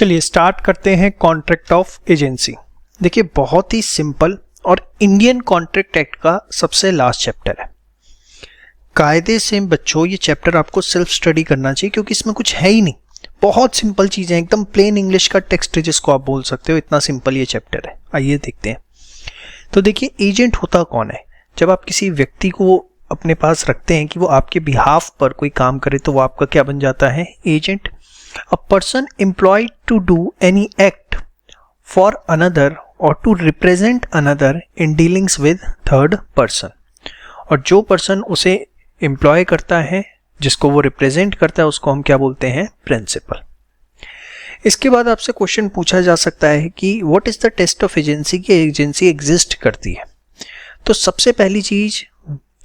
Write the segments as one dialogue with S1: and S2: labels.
S1: चलिए स्टार्ट करते हैं कॉन्ट्रैक्ट ऑफ एजेंसी। देखिए बहुत ही सिंपल और इंडियन कॉन्ट्रैक्ट एक्ट का सबसे लास्ट चैप्टर है। कायदे से बच्चों ये चैप्टर आपको सेल्फ स्टडी करना चाहिए क्योंकि इसमें कुछ है ही नहीं, बहुत सिंपल चीजें, एकदम प्लेन इंग्लिश का टेक्स्ट जिसको आप बोल सकते हो, इतना सिंपल ये चैप्टर है। आइए देखते हैं। तो देखिए एजेंट होता कौन है। जब आप किसी व्यक्ति को अपने पास रखते हैं कि वो आपके बिहाफ पर कोई काम करे तो वो आपका क्या बन जाता है, agent. A person employed to do any act for another or to represent another in dealings with third person। और जो पर्सन उसे एम्प्लॉय करता है, जिसको वो रिप्रेजेंट करता है, उसको हम क्या बोलते हैं, प्रिंसिपल। इसके बाद आपसे क्वेश्चन पूछा जा सकता है कि what is the test of agency, की एजेंसी एग्जिस्ट करती है। तो सबसे पहली चीज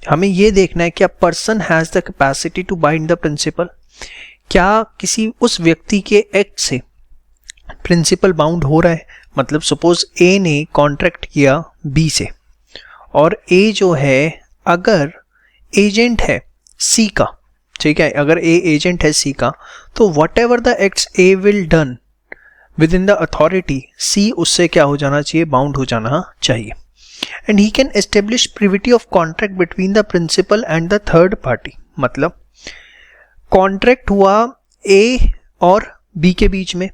S1: हमें ये देखना है कि a person has the capacity to bind the principal. क्या किसी उस व्यक्ति के एक्ट से प्रिंसिपल बाउंड हो रहा है। मतलब सपोज ए ने कॉन्ट्रैक्ट किया बी से, और ए जो है अगर एजेंट है सी का, ठीक है, अगर ए एजेंट है सी का, तो whatever the acts A will done within the authority, C उससे क्या हो जाना चाहिए, बाउंड हो जाना चाहिए। And he can establish privity of contract between the principal and the third party. मतलब कॉन्ट्रैक्ट हुआ ए और बी के बीच में,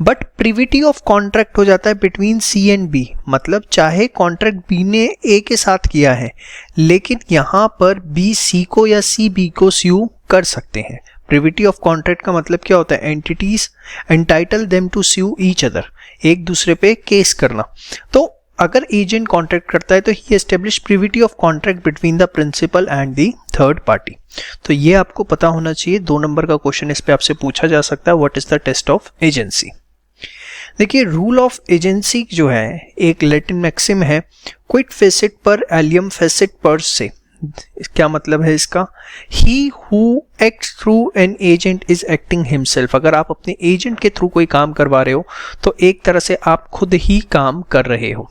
S1: बट प्रिविटी ऑफ कॉन्ट्रैक्ट हो जाता है बिटवीन सी एंड बी। मतलब चाहे कॉन्ट्रैक्ट बी ने ए के साथ किया है, लेकिन यहां पर बी सी को या सी बी को स्यू कर सकते हैं। प्रिविटी ऑफ कॉन्ट्रैक्ट का मतलब क्या होता है, entities entitle them to sue each other, एक दूसरे पे केस करना। तो अगर एजेंट कॉन्ट्रैक्ट करता है तो he establish privity of contract between the principal and the third party. तो ये आपको पता होना चाहिए। 2 नंबर का क्वेश्चन इस पे आपसे पूछा जा सकता है, what is the test of agency. देखिए रूल ऑफ एजेंसी जो है एक लैटिन मैक्सिम है, क्विट फेसिट पर एलियम फेसिट पर से। क्या मतलब है इसका, he who acts through an agent is acting himself. अगर आप अपने एजेंट के थ्रू कोई काम करवा रहे हो तो एक तरह से आप खुद ही काम कर रहे हो।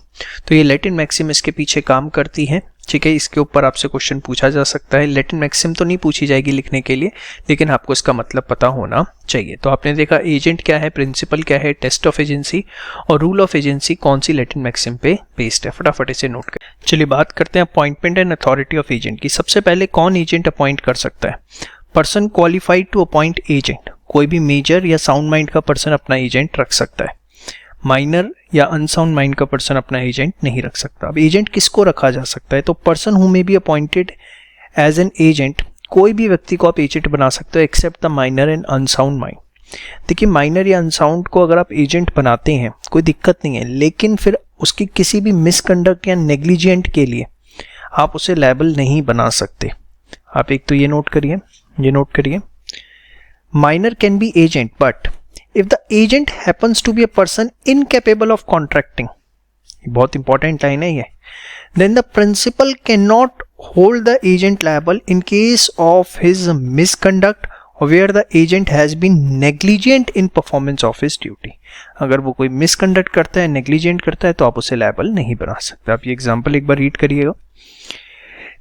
S1: तो ये लैटिन मैक्सिम इसके पीछे काम करती है, ठीक है। इसके ऊपर आपसे क्वेश्चन पूछा जा सकता है। लैटिन मैक्सिम तो नहीं पूछी जाएगी लिखने के लिए, लेकिन आपको इसका मतलब पता होना चाहिए। तो आपने देखा एजेंट क्या है, प्रिंसिपल क्या है, टेस्ट ऑफ एजेंसी और रूल ऑफ एजेंसी कौन सी लैटिन मैक्सिम पे बेस्ड है। फटाफट इसे नोट करें। चलिए बात करते हैं appointment and authority of agent की। सबसे पहले कौन एजेंट अपॉइंट कर सकता है, person qualified to appoint agent. कोई भी मेजर या साउंड माइंड का पर्सन अपना एजेंट रख सकता है, माइनर या अनसाउंड माइंड का पर्सन अपना एजेंट नहीं रख सकता। अब एजेंट किसको रखा जा सकता है, तो person who may be appointed as an agent, कोई भी व्यक्ति को आप एजेंट बना सकते हो except the minor and unsound mind. देखिए माइनर या अनसाउंड को अगर आप एजेंट बनाते हैं कोई दिक्कत नहीं है, लेकिन फिर उसकी किसी भी मिसकंडक्ट या नेग्लिजेंट के लिए आप उसे लायबल नहीं बना सकते। आप एक तो ये नोट करिए, minor can be agent but if the agent happens to be a person incapable of contracting, बहुत इंपॉर्टेंट लाइन है ये, then the principal cannot hold the agent liable in case of his misconduct or where the agent has been negligent in performance of his duty। अगर वो कोई misconduct करता है, negligent करता है, तो आप उसे लायबल नहीं बना सकते। आप ये एग्जाम्पल एक बार रीड करिएगा।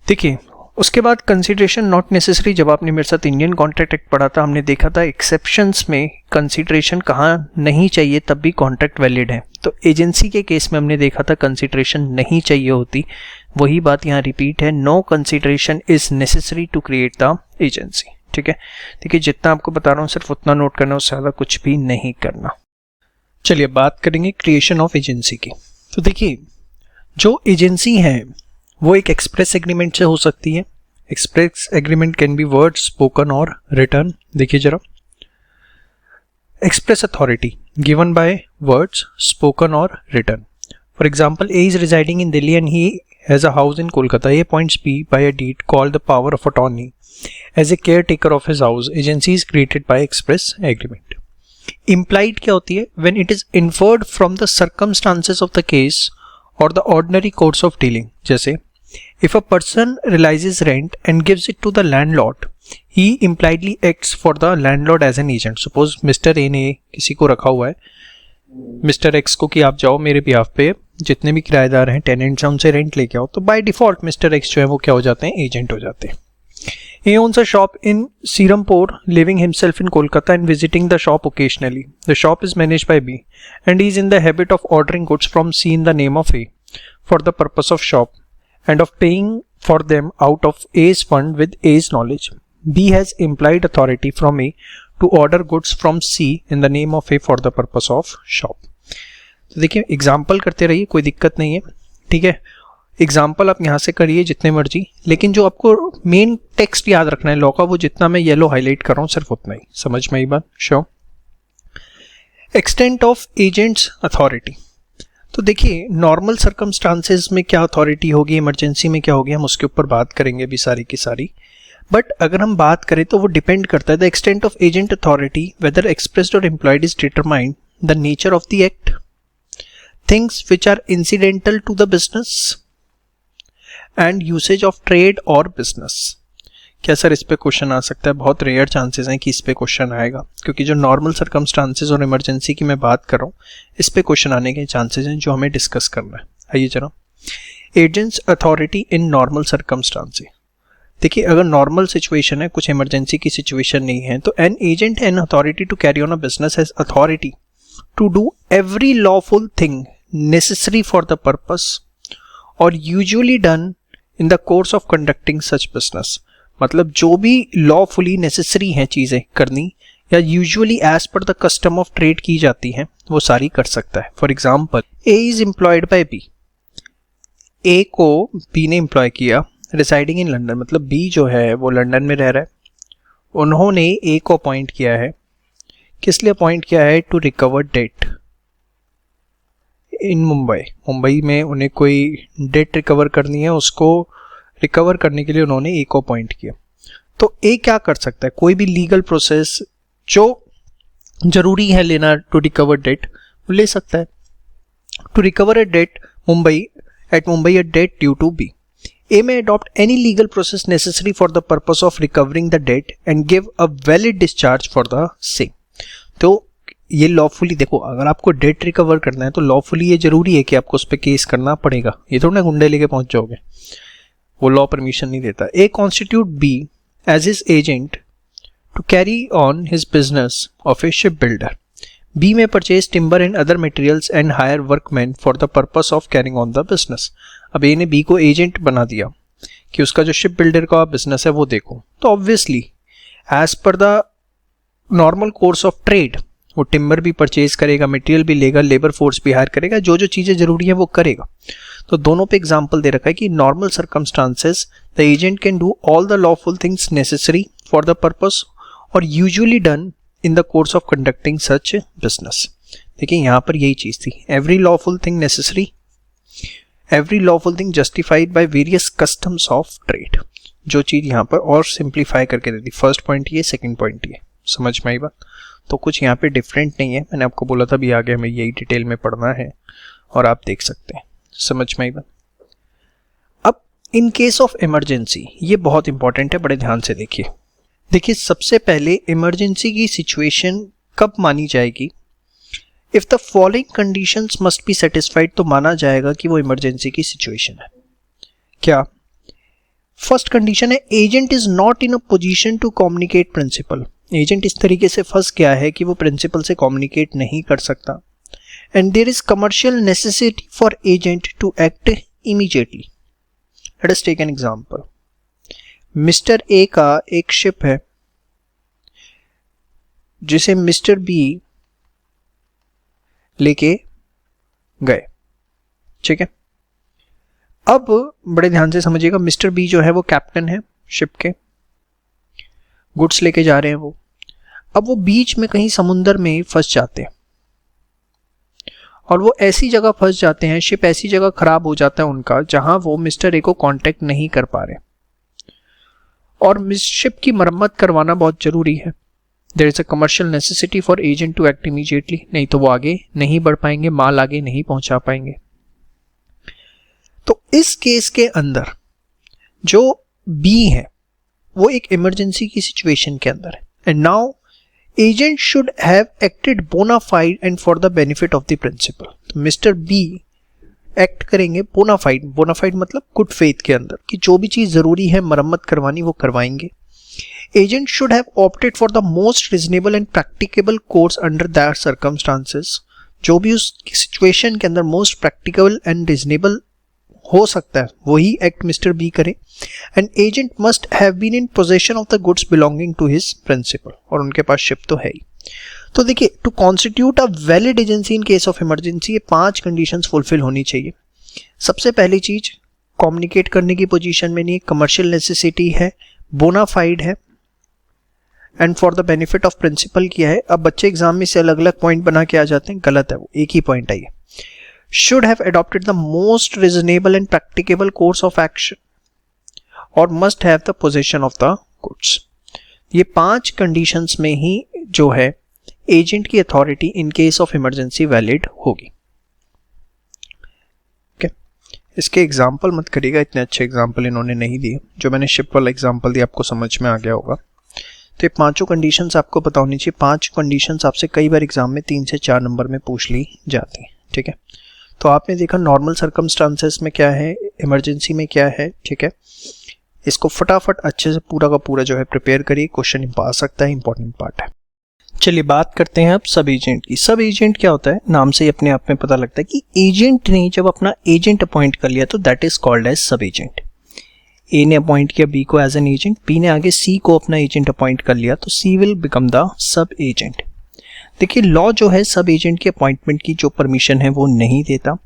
S1: देखिए उसके बाद कंसीडरेशन नॉट नेसेसरी। जब आपने मेरे साथ इंडियन कॉन्ट्रैक्ट एक्ट पढ़ा था, हमने देखा था एक्सेप्शंस में कंसीडरेशन कहाँ नहीं चाहिए तब भी कॉन्ट्रैक्ट वैलिड है। तो एजेंसी के केस में हमने देखा था कंसीडरेशन नहीं चाहिए होती, वही बात यहाँ रिपीट है, no consideration is necessary to create the agency. ठीक है, देखिए जितना आपको बता रहा हूँ सिर्फ उतना नोट करना, उससे ज़्यादा कुछ भी नहीं करना। चलिए बात करेंगे क्रिएशन ऑफ एजेंसी की। तो देखिए जो एजेंसी है वो एक एक्सप्रेस एग्रीमेंट से हो सकती है। Express agreement can be word, spoken और रिटर्न। देखिए जरा, express authority given by words, spoken और written. For example, A is residing in Delhi and he has a house in Kolkata. A appoints B by a deed called the power of attorney as a caretaker of his house. Agency is created by express agreement. Implied क्या होती है, when it is inferred from the circumstances of the case और the ordinary course of dealing. जैसे if a person realizes rent and gives it to the landlord, he impliedly acts for the landlord as an agent। Suppose Mr. A ने किसी को रखा हुआ है, Mr. X को, कि आप जाओ मेरे बिहाफ पे जितने भी किराएदार हैं, टेनेंट्स हैं, उनसे रेंट लेके आओ, तो बाय डिफॉल्ट Mr. X जो है वो क्या हो जाते हैं, एजेंट हो जाते हैं। He owns a shop in Sirampore, living himself in Kolkata and visiting the shop occasionally. The shop is managed by B, and he is in the habit of ordering goods from C in the name of A for the purpose of shop and of paying for them out of A's fund with A's knowledge. B has implied authority from A to order goods from C in the name of A for the purpose of shop. तो देखिए example करते रहिए, कोई दिक्कत नहीं है, ठीक है। एग्जाम्पल आप यहाँ से करिए जितने मर्जी, लेकिन जो आपको मेन टेक्स्ट याद रखना है लॉ का, वो जितना मैं येलो हाईलाइट कर रहा हूँ सिर्फ उतना ही। समझ में आई बात? Sure. Extent of agents authority. तो देखिए नॉर्मल सर्कमस्टांसेस में क्या अथॉरिटी होगी, इमरजेंसी में क्या होगी, हम उसके ऊपर बात करेंगे अभी सारी की सारी। बट अगर हम बात करें तो वो डिपेंड करता है, the extent of agent authority whether expressed और employed is determined the nature of the act, things which are incidental to the business and usage of trade और बिजनेस। क्या सर इस पे क्वेश्चन आ सकता है? बहुत रेयर चांसेस हैं कि इस पे क्वेश्चन आएगा, क्योंकि जो नॉर्मल सर्कमस्टांसेस और इमरजेंसी की मैं बात कर रहा हूँ इस पे क्वेश्चन आने के चांसेस हैं जो हमें डिस्कस करना है। आइए जरा, agents authority in normal circumstances. देखिए अगर नॉर्मल सिचुएशन है, कुछ इमरजेंसी की सिचुएशन नहीं है, तो an agent an authority to carry on a business has authority to do every lawful thing necessary for the purpose और usually done in the course of conducting such business. मतलब जो भी lawfully necessary हैं चीज़ें करनी या usually as per the custom of trade की जाती हैं वो सारी कर सकता है। For example, A is employed by B. A को बी ने एम्प्लॉय किया, रिसाइडिंग इन लंदन, मतलब बी जो है वो लंदन में रह रहा है। उन्होंने ए को अपॉइंट किया है, किस लिए अपॉइंट किया है? टू रिकवर डेट इन मुंबई। मुंबई में उन्हें कोई डेट रिकवर करनी है, उसको रिकवर करने के लिए उन्होंने ए को अपॉइंट किया। तो ए क्या कर सकता है? कोई भी लीगल प्रोसेस जो जरूरी है लेना टू रिकवर डेट वो ले सकता है। To recover a debt Mumbai a debt due to B, A may adopt any legal process necessary for the purpose of recovering the debt and give a valid discharge for the same। तो ये lawfully, देखो अगर आपको date recover करना है तो lawfully ये जरूरी है कि आपको उस पर केस करना पड़ेगा, ये थोड़ा ना गुंडे लेके पहुंच जाओगे, वो लॉ परमिशन नहीं देता। A constitute B as his agent to carry on his business of a ship builder. B may purchase timber and other materials and hire workman for the purpose of carrying on the business. अब A ने B को agent बना दिया कि उसका जो ship builder का business है वो देखो, तो obviously as per the normal course of trade वो टिम्बर भी परचेज करेगा, मटेरियल भी लेगा, लेबर फोर्स भी हायर करेगा, जो जो चीज़ें जरूरी है वो करेगा। तो दोनों पे एग्जाम्पल दे रखा है कि normal circumstances the agent can do all the lawful things necessary for the purpose और usually done in the course of conducting such business. देखिए यहाँ पर यही चीज़ थी, every lawful thing necessary, every lawful thing justified by various customs of trade. जो चीज़ यहाँ पर और सिंप्लीफाई करके दे दी, फर्स्ट पॉइंट ये, सेकंड पॉइंट ये। समझ में आई बात? तो कुछ यहाँ पे डिफरेंट नहीं है, मैंने आपको बोला था भी आगे हमें यही डिटेल में पढ़ना है और आप देख सकते हैं। समझ में आई बात? अब इन केस ऑफ इमरजेंसी, ये बहुत इंपॉर्टेंट है, बड़े ध्यान से देखिए। देखिए सबसे पहले इमरजेंसी की सिचुएशन कब मानी जाएगी? If the following conditions must be satisfied, तो माना जाएगा कि वो इमरजेंसी की सिचुएशन है। क्या? फर्स्ट कंडीशन है agent is not in a position to communicate principal. Agent इस तरीके से फंस गया है कि वो प्रिंसिपल से कम्युनिकेट नहीं कर सकता। And there is commercial necessity for agent to act immediately. Let us take an example. Mister A का एक शिप है जिसे मिस्टर बी लेके गए, ठीक है। अब बड़े ध्यान से समझिएगा, मिस्टर बी जो है वो कैप्टन है शिप के, गुड्स लेके जा रहे हैं वो। अब वो बीच में कहीं समुंदर में फंस जाते हैं और वो ऐसी जगह फंस जाते हैं, शिप ऐसी जगह खराब हो जाता है उनका जहां वो मिस्टर ए को कांटेक्ट नहीं कर पा रहे और शिप की मरम्मत करवाना बहुत जरूरी है। There is a commercial necessity for agent to act immediately, नहीं तो वो आगे नहीं बढ़ पाएंगे, माल आगे नहीं पहुंचा पाएंगे। तो इस केस के अंदर जो बी है वो एक इमरजेंसी की सिचुएशन के अंदर है and now agent should have acted bona fide and for the benefit of the principal. तो मिस्टर बी एक्ट करेंगे बोनाफाइड, बोनाफाइड मतलब गुड फेथ के अंदर कि जो भी चीज जरूरी है मरम्मत करवानी वो करवाएंगे agent should have opted for the most reasonable and practicable course under that circumstances. जो भी उस सिचुएशन के अंदर मोस्ट प्रैक्टिकल एंड रीजनेबल हो सकता है वही एक्ट मिस्टर बी करे। And agent must have been in possession of the goods belonging to his principal, और उनके पास शिप तो है ही। तो देखिए, to constitute a valid agency in case of emergency ये 5 कंडीशंस फुलफिल होनी चाहिए। सबसे पहली चीज, कम्युनिकेट करने की पोजीशन में नहीं, कमर्शियल नेसेसिटी है, बोनाफाइड है, and for the benefit of principal किया है। अब बच्चे एग्जाम में से अलग अलग पॉइंट बना के आ जाते हैं, गलत है वो, एक ही पॉइंट है ये। Should have adopted the most reasonable and practicable course of action और must have the position of the goods. ये 5 कंडीशंस में ही जो है एजेंट की authority in case of emergency valid होगी। इसके एग्जाम्पल मत करिएगा, इतने अच्छे एग्जाम्पल इन्होंने नहीं दिए। जो मैंने शिप वाला एग्जाम्पल दिया आपको समझ में आ गया होगा। तो ये 5 कंडीशंस आपको पता होनी चाहिए। 5 कंडीशंस आपसे कई बार एग्जाम में 3 से 4 नंबर में पूछ ली जाती है, ठीक है। तो आपने देखा नॉर्मल सर्कमस्टांसेस में क्या है, इमरजेंसी में क्या है, ठीक है। इसको फटाफट अच्छे से पूरा का पूरा जो है प्रिपेयर करिए, क्वेश्चन आ सकता है, इंपॉर्टेंट पार्ट है। चलिए बात करते हैं अब सब एजेंट की। सब एजेंट क्या होता है, नाम से ही अपने आप में पता लगता है कि एजेंट ने जब अपना एजेंट अपॉइंट कर लिया तो that is called as sub agent. ए ने अपॉइंट किया बी को एज एन एजेंट, बी ने आगे सी को अपना एजेंट अपॉइंट कर लिया तो C will become the sub agent. देखिए लॉ जो है सब एजेंट के अपॉइंटमेंट की जो परमिशन है वो नहीं देता।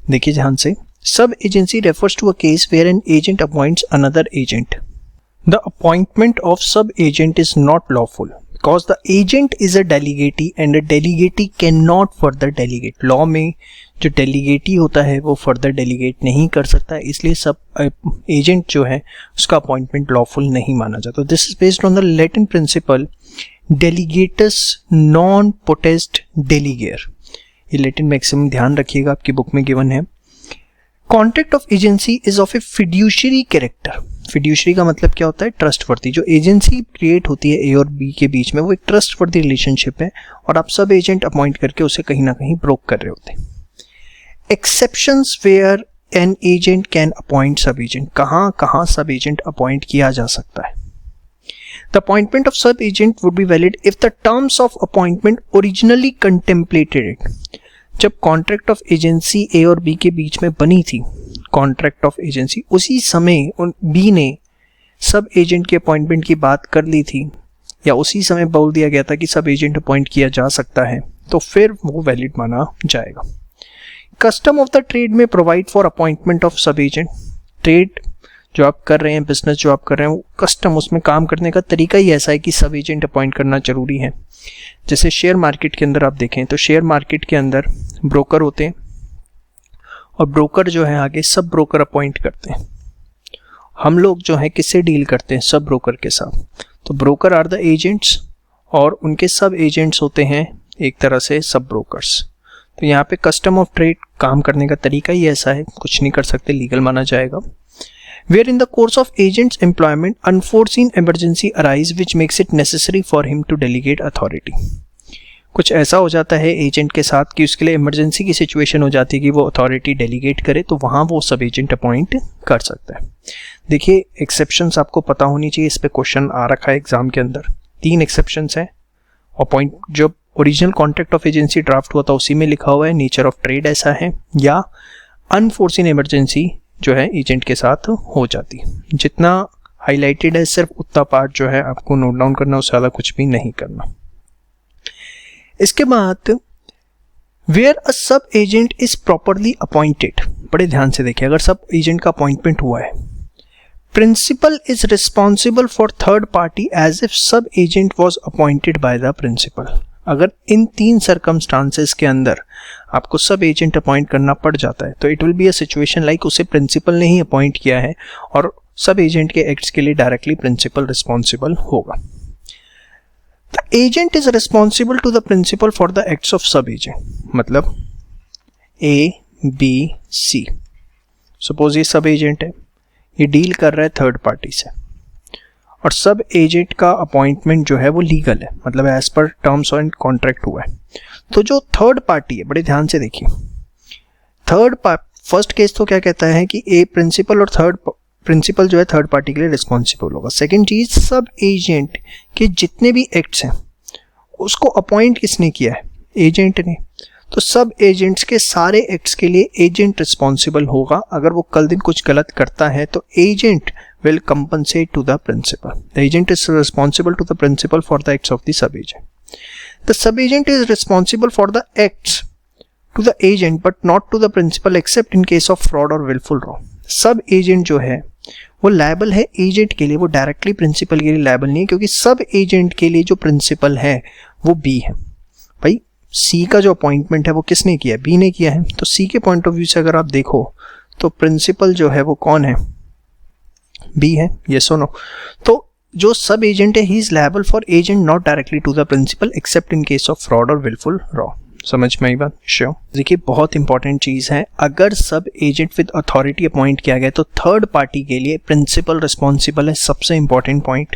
S1: देखिए ध्यान से, sub agency refers to a case where an agent appoints another agent. The appointment of sub agent is not lawful because the agent is a delegate and a delegate cannot further delegate। Law में जो डेलीगेटी होता है वो further delegate नहीं कर सकता, इसलिए सब एजेंट जो है उसका अपॉइंटमेंट लॉफुल नहीं माना जाता। This is based on the Latin principle delegatus non potest delegare. ये लैटिन मैक्सिमम ध्यान रखिएगा, आपकी बुक में गिवन है। Contract of agency is of A fiduciary character. Fiduciary का मतलब क्या होता है, ट्रस्टवर्दी। जो एजेंसी क्रिएट होती है ए और बी के बीच में वो एक ट्रस्टवर्दी रिलेशनशिप है और आप सब एजेंट अपॉइंट करके उसे कहीं ना कहीं ब्रोक कर रहे होते हैं। Exceptions where an agent can appoint sub agent. कहाँ कहाँ सब एजेंट अपॉइंट किया जा सकता है। The appointment of sub agent would be valid if the terms of appointment originally contemplated it. जब कॉन्ट्रैक्ट ऑफ एजेंसी ए और B के बीच में बनी थी, कॉन्ट्रैक्ट ऑफ एजेंसी, उसी समय बी ने सब एजेंट के अपॉइंटमेंट की बात कर ली थी या उसी समय बोल दिया गया था कि सब एजेंट अपॉइंट किया जा सकता है, तो फिर वो वैलिड माना जाएगा। कस्टम ऑफ द ट्रेड में provide for appointment of sub agent. Trade जो आप कर रहे हैं, बिजनेस जो आप कर रहे हैं, वो कस्टम, उसमें काम करने का तरीका ही ऐसा है कि सब एजेंट अपॉइंट करना जरूरी है। जैसे शेयर मार्केट के अंदर आप देखें तो शेयर मार्केट के अंदर ब्रोकर होते हैं और ब्रोकर जो है आगे सब ब्रोकर अपॉइंट करते हैं। हम लोग जो है किससे डील करते हैं, सब ब्रोकर के साथ। तो ब्रोकर आर द एजेंट्स और उनके सब एजेंट्स होते हैं एक तरह से सब ब्रोकर्स। तो यहाँ पे कस्टम ऑफ ट्रेड काम करने का तरीका ही ऐसा है, कुछ नहीं कर सकते, लीगल माना जाएगा। Where in the course of agent's employment unforeseen emergency arise which makes it necessary for him to delegate authority। कुछ ऐसा हो जाता है एजेंट के साथ कि उसके लिए इमरजेंसी की सिचुएशन हो जाती है कि वो अथॉरिटी डेलीगेट करे, तो वहाँ वो सब एजेंट अपॉइंट कर सकता है। देखिए एक्सेप्शंस आपको पता होनी चाहिए, इस पे क्वेश्चन आ रखा है एग्जाम के अंदर। 3 एक्सेप्शंस हैं। अपॉइंट जो original contract of agency draft हुआ था उसी में लिखा हुआ है, नेचर ऑफ ट्रेड ऐसा है, या अनफोर्सिन इमरजेंसी जो है एजेंट के साथ हो जाती है। जितना हाईलाइटेड है सिर्फ उतना पार्ट जो है आपको नोट डाउन करना, उससे ज़्यादा कुछ भी नहीं करना। इसके बाद वेयर अ सब एजेंट इज प्रॉपरली अपॉइंटेड, बड़े ध्यान से देखिए, अगर सब एजेंट का अपॉइंटमेंट हुआ है, principal is responsible for third party as if sub agent was appointed by the principal. अगर इन 3 सर्कमस्टांसेस के अंदर आपको सब एजेंट अपॉइंट करना पड़ जाता है तो it will be a situation like उसे प्रिंसिपल ने ही अपॉइंट किया है और सब एजेंट के एक्ट्स के लिए डायरेक्टली प्रिंसिपल रिस्पॉन्सिबल होगा। The agent is responsible to the principal for the acts of sub agent. मतलब ए बी सी, सपोज ये सब एजेंट है, ये डील कर रहा है थर्ड पार्टी से और सब एजेंट का अपॉइंटमेंट जो है वो लीगल है, मतलब as per terms and contract हुआ है। तो जो थर्ड पार्टी है, बड़े ध्यान से देखिए, फर्स्ट केस तो क्या कहता है कि ए प्रिंसिपल और प्रिंसिपल जो है थर्ड पार्टी के लिए रिस्पॉन्सिबल होगा। सेकेंड चीज, सब एजेंट के जितने भी एक्ट्स हैं उसको अपॉइंट किसने किया है? एजेंट ने। तो सब एजेंट्स के सारे एक्ट्स के लिए एजेंट रिस्पॉन्सिबल होगा। अगर वो कल दिन कुछ गलत करता है तो agent will compensate to the principal. The agent is responsible to the principal for the acts of the sub-agent. The sub-agent is responsible for the acts to the agent but not to the principal except in case of fraud or willful wrong. Sub-agent जो है वो liable है agent के लिए, वो directly principal के लिए liable नहीं है, क्योंकि sub-agent के लिए जो principal है वो B है। भाई C का जो अपॉइंटमेंट है वो किसने किया है? B ने किया है। तो C के पॉइंट ऑफ व्यू से अगर आप देखो तो प्रिंसिपल जो है वो कौन है? B है। yes or no? तो जो सब एजेंट है he is liable for agent not directly to the principal except in case of fraud और विलफुल रॉन्ग। समझ में आई बात? श्योर। देखिए बहुत इंपॉर्टेंट चीज है, अगर सब एजेंट विद अथॉरिटी अपॉइंट किया गया तो थर्ड पार्टी के लिए प्रिंसिपल रिस्पॉन्सिबल है। सबसे इंपॉर्टेंट पॉइंट,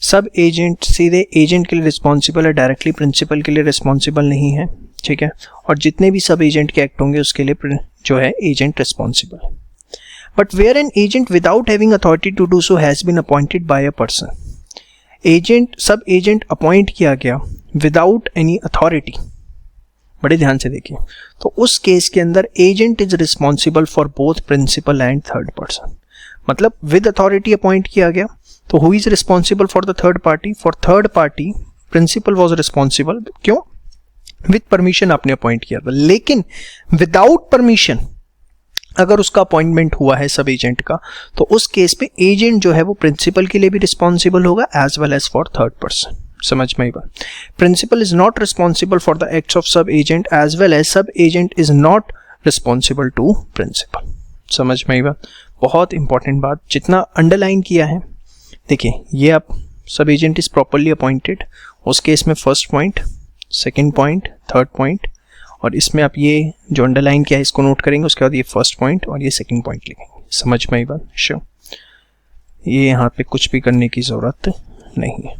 S1: सब एजेंट सीधे एजेंट के लिए रिस्पॉन्सिबल है, डायरेक्टली प्रिंसिपल के लिए रिस्पॉन्सिबल नहीं है, ठीक है। और जितने भी सब एजेंट के एक्ट होंगे उसके लिए जो है एजेंट रिस्पॉन्सिबल है। But where an agent without having authority to do so has been appointed by a person, agent सब एजेंट अपॉइंट किया गया विदाउट एनी अथॉरिटी, बड़े ध्यान से देखिए, तो उस केस के अंदर agent is responsible for both principal and third person. मतलब विद अथॉरिटी अपॉइंट किया गया तो who is responsible for the third party? For third party principal was responsible, क्यों? विद परमिशन आपने अपॉइंट किया था। लेकिन विदाउट परमिशन अगर उसका अपॉइंटमेंट हुआ है सब एजेंट का तो उस केस पे एजेंट जो है वो प्रिंसिपल के लिए भी रिस्पॉन्सिबल होगा as well as for third person. समझ में आई बात? Principal is not responsible for the acts of sub agent as well as sub agent is not responsible to principal. समझ में आई बात? बहुत इंपॉर्टेंट बात, जितना अंडरलाइन किया है देखिए, ये आप सब एजेंट इज प्रॉपरली अपॉइंटेड, उस केस में first point, second point, third point, और इसमें आप ये जो अंडरलाइन किया है इसको नोट करेंगे, उसके बाद ये फर्स्ट पॉइंट और ये सेकंड पॉइंट लिखेंगे। समझ में आई बात? श्योर। ये यहाँ पे कुछ भी करने की ज़रूरत नहीं है।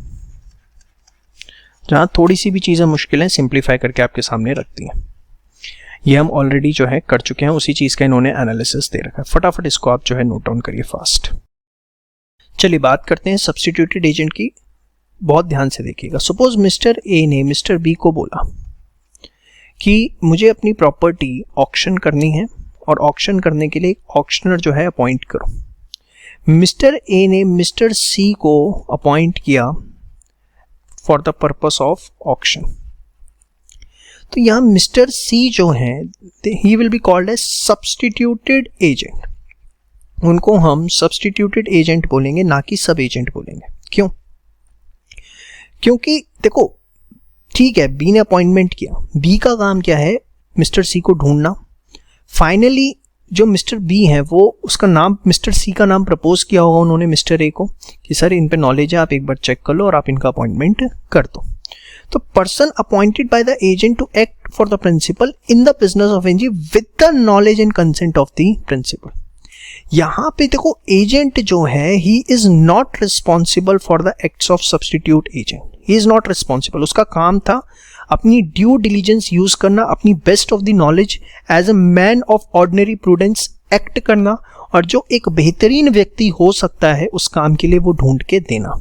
S1: जहाँ थोड़ी सी भी चीज़ें मुश्किल हैं सिंप्लीफाई करके आपके सामने रखती हैं। ये हम ऑलरेडी जो है कर चुके हैं, उसी चीज़ का इन्होंने एनालिसिस दे रखा है। फटाफट इसको आप जो है नोट डाउन करिए फास्ट। चलिए बात करते हैं सब्स्टिट्यूटेड एजेंट की। बहुत ध्यान से देखिएगा। सपोज मिस्टर ए ने मिस्टर बी को बोला कि मुझे अपनी प्रॉपर्टी ऑक्शन करनी है और ऑक्शन करने के लिए एक ऑक्शनर जो है अपॉइंट करो। मिस्टर ए ने मिस्टर सी को अपॉइंट किया for the purpose of auction. तो यहाँ मिस्टर सी जो है he will be called as substituted agent. उनको हम सब्स्टिट्यूटेड एजेंट बोलेंगे, ना कि सब एजेंट बोलेंगे। क्यों? क्योंकि देखो ठीक है, बी ने अपॉइंटमेंट किया, बी का काम क्या है? मिस्टर सी को ढूंढना। फाइनली जो मिस्टर बी है वो उसका नाम, मिस्टर सी का नाम प्रपोज किया होगा उन्होंने मिस्टर ए को कि सर इन पे नॉलेज है, आप एक बार चेक कर लो और आप इनका अपॉइंटमेंट कर दो। तो person appointed by the agent to act for the principal in the business of एनजी with the knowledge and consent of the principal. यहाँ पे देखो एजेंट जो है he is not responsible for the acts of substitute agent. He is not responsible. उसका काम था अपनी ड्यू डिलीजेंस यूज करना, अपनी best of the knowledge as a man of ordinary prudence act करना, और जो एक बेहतरीन व्यक्ति हो सकता है उस काम के लिए वो ढूंढ के देना।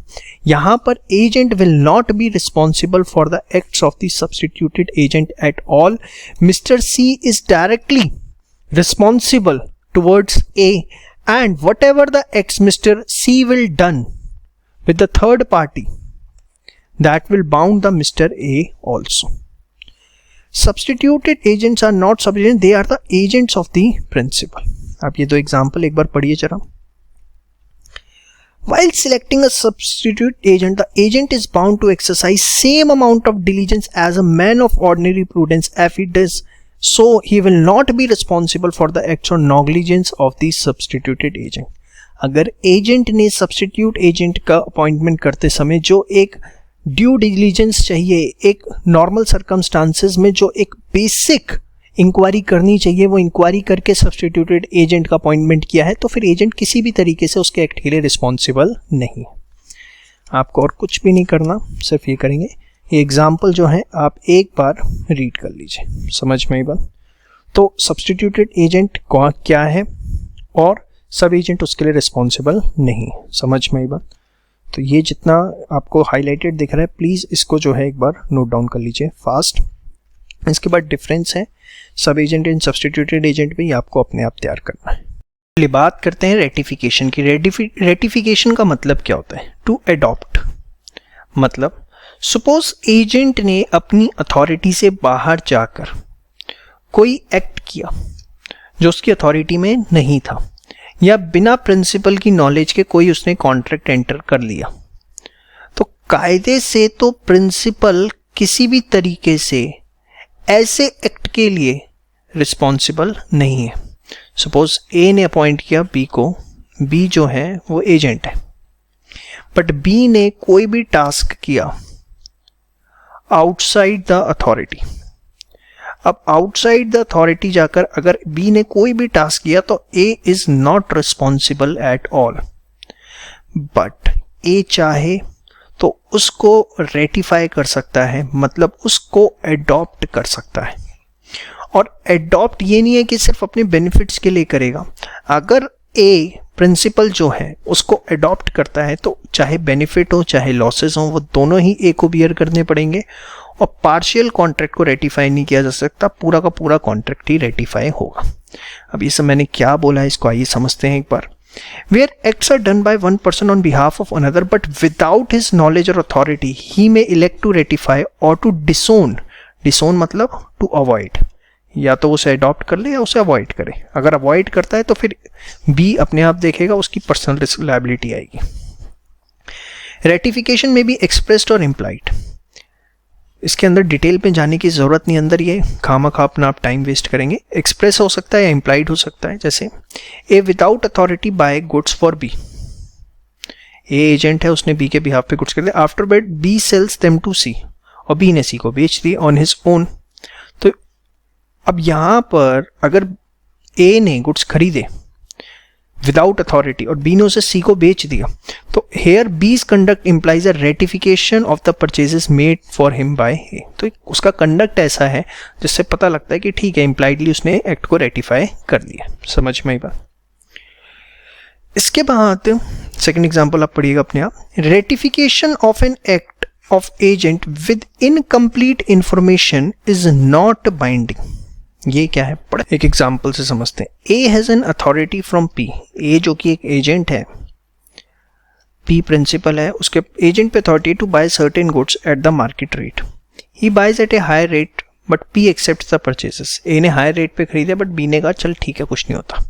S1: यहाँ पर agent will not be responsible for the acts of the substituted agent at all. Mister C is directly responsible towards A, and whatever the acts Mr. C will done with the third party, that will bound the Mr. A also. Substituted agents are not sub-agents, they are the agents of the principal. आप ये दो example एक बार पढ़िए जरा। While selecting a substitute agent, the agent is bound to exercise same amount of diligence as a man of ordinary prudence if he does so he will not be responsible for the acts or negligence of the substituted agent. अगर agent ने substitute agent का appointment करते समय जो एक due diligence चाहिए, एक normal circumstances में जो एक बेसिक इंक्वायरी करनी चाहिए, वो इंक्वायरी करके सब्स्टिट्यूटेड एजेंट का अपॉइंटमेंट किया है, तो फिर एजेंट किसी भी तरीके से उसके एक्ट के लिए रिस्पॉन्सिबल नहीं है। आपको और कुछ भी नहीं करना, सिर्फ ये करेंगे। ये एग्जाम्पल जो है आप एक बार रीड कर लीजिए। समझ में आई बात? तो सब्स्टिट्यूटेड एजेंट क्या है और सब एजेंट उसके लिए रिस्पॉन्सिबल नहीं। समझ में आई बात? तो ये जितना आपको हाईलाइटेड दिख रहा है प्लीज़ इसको जो है एक बार नोट डाउन कर लीजिए फास्ट। इसके बाद डिफरेंस है सब एजेंट एंड सब्सटीट्यूटेड एजेंट में, ये आपको अपने आप तैयार करना है। चलिए बात करते हैं रेटिफिकेशन की। रेटिफिकेशन का मतलब क्या होता है? To adopt. मतलब सपोज एजेंट ने अपनी अथॉरिटी से बाहर जाकर कोई एक्ट किया जो उसकी अथॉरिटी में नहीं था, या बिना प्रिंसिपल की नॉलेज के कोई उसने कॉन्ट्रैक्ट एंटर कर लिया, तो कायदे से तो प्रिंसिपल किसी भी तरीके से ऐसे एक्ट के लिए रिस्पॉन्सिबल नहीं है। सपोज ए ने अपॉइंट किया बी को, बी जो है वो एजेंट है, बट बी ने कोई भी टास्क किया आउटसाइड द अथॉरिटी। अब आउटसाइड द अथॉरिटी जाकर अगर बी ने कोई भी टास्क किया तो A is not responsible at all, but A चाहे तो उसको रेटिफाई कर सकता है, मतलब उसको एडॉप्ट कर सकता है। और एडॉप्ट ये नहीं है कि सिर्फ अपने बेनिफिट्स के लिए करेगा। अगर ए प्रिंसिपल जो है उसको एडॉप्ट करता है तो चाहे बेनिफिट हो चाहे लॉसेस हो, वो दोनों ही ए को बियर करने पड़ेंगे, और पार्शियल कॉन्ट्रैक्ट को रेटिफाई नहीं किया जा सकता, पूरा का पूरा कॉन्ट्रैक्ट ही रेटिफाई होगा। अब ये सब मैंने क्या बोला है इसको आइए समझते हैं एक बार। Where acts are done by one person on behalf of another but without his knowledge or authority, he may elect to ratify or to disown. Disown मतलब to avoid, या तो उसे अडॉप्ट कर ले या उसे अवॉइड करे। अगर अवॉइड करता है तो फिर बी अपने आप देखेगा, उसकी पर्सनल रिस्पॉन्सिबिलिटी आएगी। रेटिफिकेशन में भी एक्सप्रेस्ड और इम्प्लाइड, इसके अंदर डिटेल पे जाने की ज़रूरत नहीं, अंदर ये खामखा अपना आप टाइम वेस्ट करेंगे। एक्सप्रेस हो सकता है या इम्प्लाइड हो सकता है, जैसे A without authority buy goods for B. A agent है, उसने बी के बिहाफ पे गुड्स कर दिया, after that B sells them to C, और बी ने सी को बेच दी ऑन हिज ओन। तो अब यहाँ पर अगर ए ने गुड्स खरीदे विदाउट अथॉरिटी और बी ने उसे सी को बेच दिया, तो here B's conduct implies a ratification of the purchases made for him by A. तो उसका कंडक्ट ऐसा है जिससे पता लगता है कि ठीक है, इंप्लाइडली उसने एक्ट को रेटिफाई कर लिया। समझ में आई बात? इसके बाद सेकंड एग्जांपल आप पढ़िएगा अपने आप। Ratification of an act of agent with incomplete information is not binding. ये क्या है, पढ़े एक एग्जाम्पल से समझते हैं। A has an authority from P, A जो कि एक एजेंट है, पी प्रिंसिपल है, उसके एजेंट पे authority to buy certain goods at the market rate. He buys at a high rate but P accept the purchases. A ने high rate पे खरीदे बट बी ने कहा चल ठीक है कुछ नहीं होता।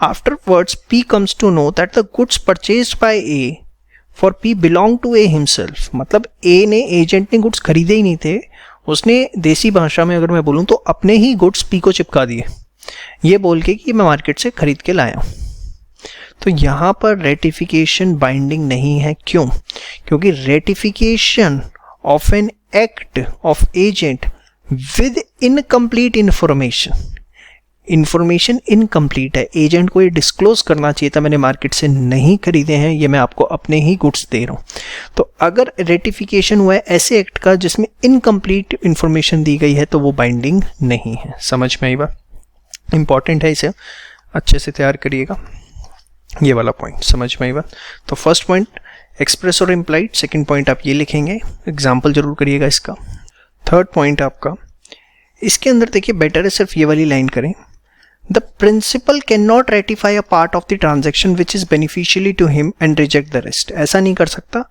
S1: Afterwards P comes to know that the goods purchased by A for P belong to A himself. मतलब ए ने, एजेंट ने गुड्स खरीदे ही नहीं थे, उसने देसी भाषा में अगर मैं बोलूँ तो अपने ही गुड्स पी को चिपका दिए, ये बोल के कि मैं मार्केट से खरीद के लाया हूँ। तो यहाँ पर रेटिफिकेशन बाइंडिंग नहीं है। क्यों? क्योंकि ratification of an act of agent with incomplete information incomplete है। एजेंट को ये डिस्क्लोज करना चाहिए था मैंने मार्केट से नहीं खरीदे हैं, ये मैं आपको अपने ही गुड्स दे रहा हूँ। तो अगर रेटिफिकेशन हुआ है ऐसे एक्ट का जिसमें इनकम्प्लीट इंफॉर्मेशन दी गई है तो वो बाइंडिंग नहीं है। समझ में आई बात? इंपॉर्टेंट है, इसे अच्छे से तैयार करिएगा, ये वाला पॉइंट समझ में आई बात? तो फर्स्ट पॉइंट एक्सप्रेस और इम्प्लाइड, सेकेंड पॉइंट आप ये लिखेंगे, एग्जाम्पल जरूर करिएगा इसका। थर्ड पॉइंट आपका इसके अंदर देखिए, बेटर है सिर्फ ये वाली लाइन करें, the principal can not ratify a part of the transaction which is beneficially to him and reject the rest. ऐसा नहीं कर सकता।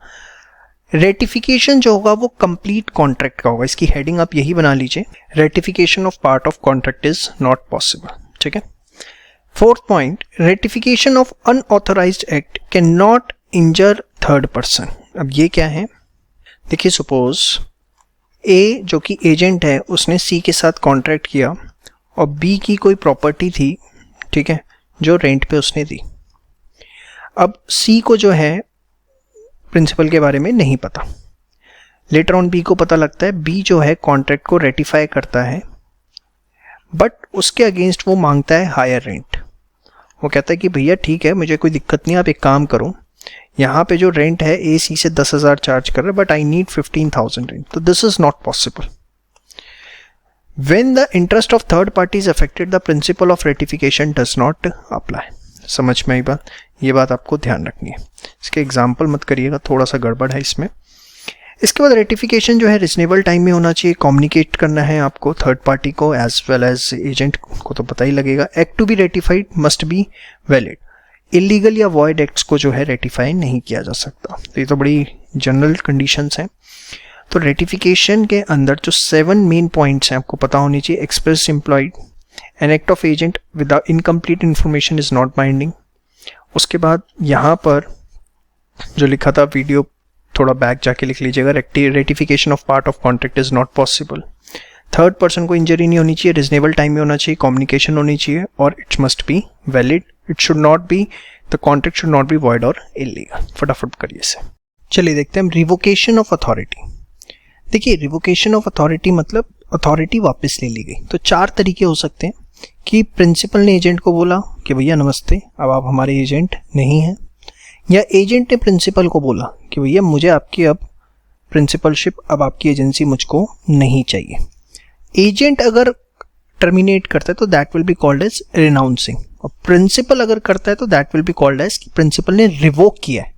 S1: रेटिफिकेशन जो होगा वो कंप्लीट कॉन्ट्रैक्ट का होगा। इसकी हेडिंग आप यही बना लीजिए, ratification of part of contract is not possible. ठीक है। Fourth point, ratification of unauthorised act can not injure third person. अब ये क्या है, देखिए सपोज ए जो कि एजेंट है उसने सी के साथ कॉन्ट्रैक्ट किया और बी की कोई प्रॉपर्टी थी, ठीक है, जो रेंट पे उसने दी। अब सी को जो है प्रिंसिपल के बारे में नहीं पता, लेटर ऑन बी को पता लगता है, बी जो है कॉन्ट्रैक्ट को रेटिफाई करता है बट उसके अगेंस्ट वो मांगता है हायर रेंट। वो कहता है कि भैया ठीक है मुझे कोई दिक्कत नहीं, आप एक काम करो, यहाँ पे जो रेंट है ए सी से 10,000 चार्ज कर रहा है बट आई नीड 15,000 रेंट। तो this is not possible. When the interest of third party is affected, the principle of ratification does not apply. समझ में आई बात? ये बात आपको ध्यान रखनी है। इसके एग्जाम्पल मत करिएगा, थोड़ा सा गड़बड़ है इसमें। इसके बाद रेटिफिकेशन जो है रिजनेबल टाइम में होना चाहिए। कम्युनिकेट करना है आपको थर्ड पार्टी को एज वेल एज एजेंट को, तो पता ही लगेगा। Act to be ratified must be valid. Illegal या वॉइड एक्ट्स को जो है रेटिफाई नहीं किया जा सकता। तो ये तो बड़ी जनरल कंडीशंस हैं। तो रेटिफिकेशन के अंदर जो 7 मेन पॉइंट्स हैं आपको पता होनी चाहिए। Express employed, N act of agent without incomplete information is not binding. उसके बाद यहाँ पर जो लिखा था, वीडियो थोड़ा बैक जाके लिख लीजिएगा, ratification of part of contract is not possible. Third person को इंजरी नहीं होनी चाहिए, रिजनेबल टाइम में होना चाहिए, कम्युनिकेशन होनी चाहिए, और it must be valid. It should not be, the contract should not be void और इलीगल। फटाफट करिए इसे। चलिए देखते हैं हम रिवोकेशन ऑफ अथॉरिटी। देखिए रिवोकेशन ऑफ अथॉरिटी मतलब अथॉरिटी वापस ले ली गई। तो 4 तरीके हो सकते हैं कि प्रिंसिपल ने एजेंट को बोला कि भैया नमस्ते, अब आप हमारे एजेंट नहीं हैं, या एजेंट ने प्रिंसिपल को बोला कि भैया मुझे आपकी अब प्रिंसिपलशिप, अब आपकी एजेंसी मुझको नहीं चाहिए। एजेंट अगर टर्मिनेट करता है तो that will be called as renouncing, और प्रिंसिपल अगर करता है तो that will be called as principal ने रिवोक किया है।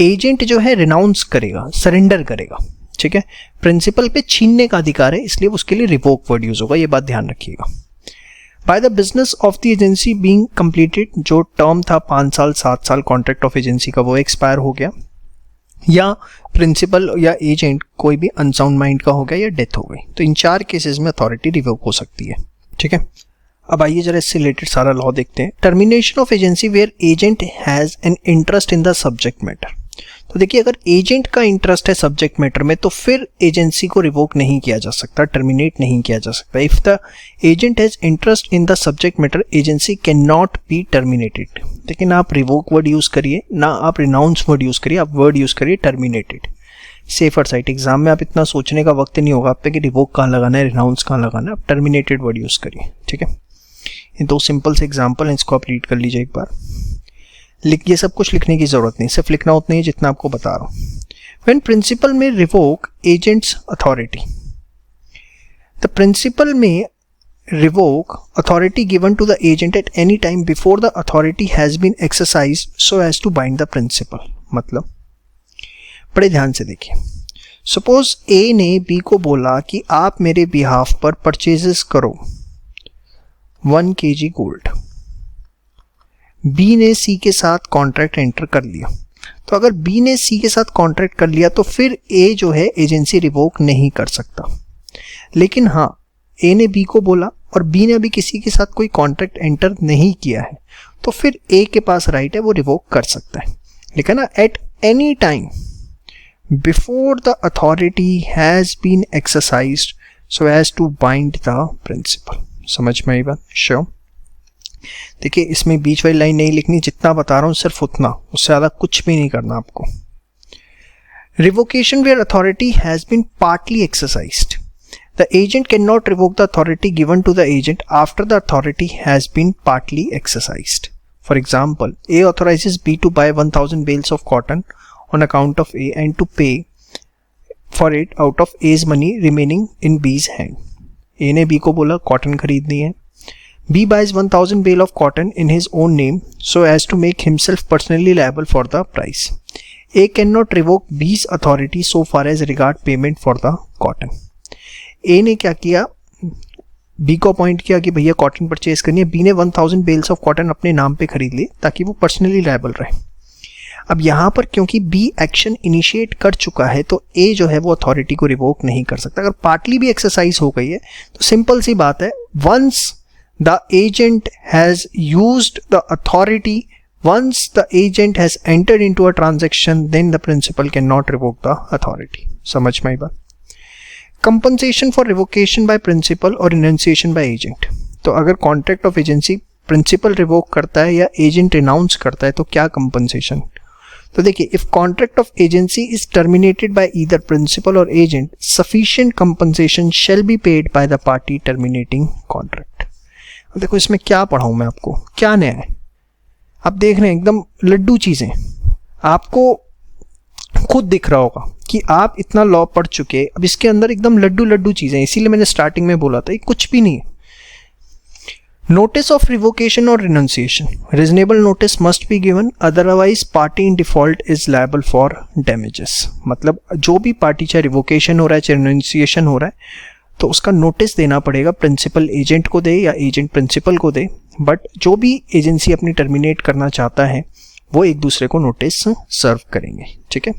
S1: एजेंट जो है रिनाउंस करेगा, सरेंडर करेगा, ठीक है। प्रिंसिपल पे छीनने का अधिकार है, इसलिए उसके लिए रिवोक वर्ड यूज होगा, ये बात ध्यान रखिएगा। By the business of the agency being completed, जो टर्म था 5 साल 7 साल कॉन्ट्रैक्ट ऑफ एजेंसी का, वो एक्सपायर हो गया, या प्रिंसिपल या एजेंट कोई भी अनसाउंड माइंड का हो गया, या डेथ हो गई। तो इन 4 केसेस में अथॉरिटी रिवोक हो सकती है, ठीक है। अब आइए जरा इससे रिलेटेड सारा लॉ देखते हैं। Termination of agency where agent has an interest in the subject matter. तो देखिए अगर एजेंट का इंटरेस्ट है सब्जेक्ट मैटर में, तो फिर एजेंसी को रिवोक नहीं किया जा सकता, टर्मिनेट नहीं किया जा सकता। If the agent has interest in the subject matter, agency can not be terminated. लेकिन आप रिवोक वर्ड यूज करिए ना, आप रिनाउंस वर्ड यूज करिए, आप वर्ड यूज करिए टर्मिनेटेड। Safer side. एग्जाम में आप इतना सोचने का वक्त नहीं होगा आप पे कि रिवोक कहाँ लगाना है, रिनाउंस कहाँ लगाना है, आप टर्मिनेटेड वर्ड यूज करिए, ठीक है। ये 2 सिंपल से एग्जाम्पल हैं, इसको आप रीड कर लीजिए एक बार। ये सब कुछ लिखने की जरूरत नहीं, सिर्फ लिखना उतना ही जितना आपको बता रहा हूं। When principal may revoke agent's authority, the principal may revoke authority given to the agent at any time before the authority has been exercised so as to bind the principal. मतलब बड़े ध्यान से देखिए, सपोज ए ने B को बोला कि आप मेरे बिहाफ पर परचेजेस करो 1 kg गोल्ड। बी ने सी के साथ कॉन्ट्रैक्ट एंटर कर लिया। तो अगर बी ने सी के साथ कॉन्ट्रैक्ट कर लिया तो फिर ए जो है एजेंसी रिवोक नहीं कर सकता। लेकिन हाँ, ए ने बी को बोला और बी ने अभी किसी के साथ कोई कॉन्ट्रैक्ट एंटर नहीं किया है, तो फिर ए के पास राइट है, वो रिवोक कर सकता है। लेकिन ना, at any time before the authority has been exercised so as to bind the principal. समझ में आई बात? श्योर। देखिए इसमें बीच वाली लाइन नहीं लिखनी, जितना बता रहा हूं सिर्फ उतना, उससे ज्यादा कुछ भी नहीं करना आपको। Revocation where authority has been partly exercised, the agent can not revoke the authority given to the agent after the authority has been partly exercised. For example, A authorises B to buy 1000 bales of cotton on account of A and to pay for it out of A's money remaining in B's hand. A ने B को बोला cotton खरीदनी है। B buys 1000 bale of cotton in his own name so as to make himself personally liable for the price. A cannot revoke B's authority so far as regard payment for the cotton. A ने क्या किया, B को appoint किया कि भैया cotton purchase करनी है। B ने 1000 bales of cotton अपने नाम पे खरीद ली ताकि वो पर्सनली लायबल रहे। अब यहाँ पर क्योंकि B एक्शन इनिशिएट कर चुका है तो A जो है वो अथॉरिटी को रिवोक नहीं कर सकता। अगर पार्टली भी एक्सरसाइज हो गई है तो सिंपल सी बात है, once the agent has used the authority, once the agent has entered into a transaction, then the principal cannot revoke the authority. समझ में आई बात? Compensation for revocation by principal or renunciation by agent. तो अगर contract of agency principal revoke करता है या agent renounce करता है तो क्या compensation? तो देखिए, if contract of agency is terminated by either principal or agent, sufficient compensation shall be paid by the party terminating contract. देखो इसमें क्या पढ़ाऊं मैं आपको, क्या नया है? आप देख रहे हैं एकदम लड्डू चीजें, आपको खुद दिख रहा होगा कि आप इतना लॉ पढ़ चुके, अब इसके अंदर एकदम लड्डू लड्डू चीजें, इसीलिए मैंने स्टार्टिंग में बोला था ये कुछ भी नहीं है। नोटिस ऑफ रिवोकेशन और renunciation, reasonable notice must be given, otherwise party in default is liable for damages. मतलब जो भी पार्टी, चाहे रिवोकेशन हो रहा है चाहे रिनंसिएशन हो रहा है, तो उसका नोटिस देना पड़ेगा, प्रिंसिपल एजेंट को दे या एजेंट प्रिंसिपल को दे, बट जो भी एजेंसी अपनी टर्मिनेट करना चाहता है वो एक दूसरे को नोटिस सर्व करेंगे, ठीक है।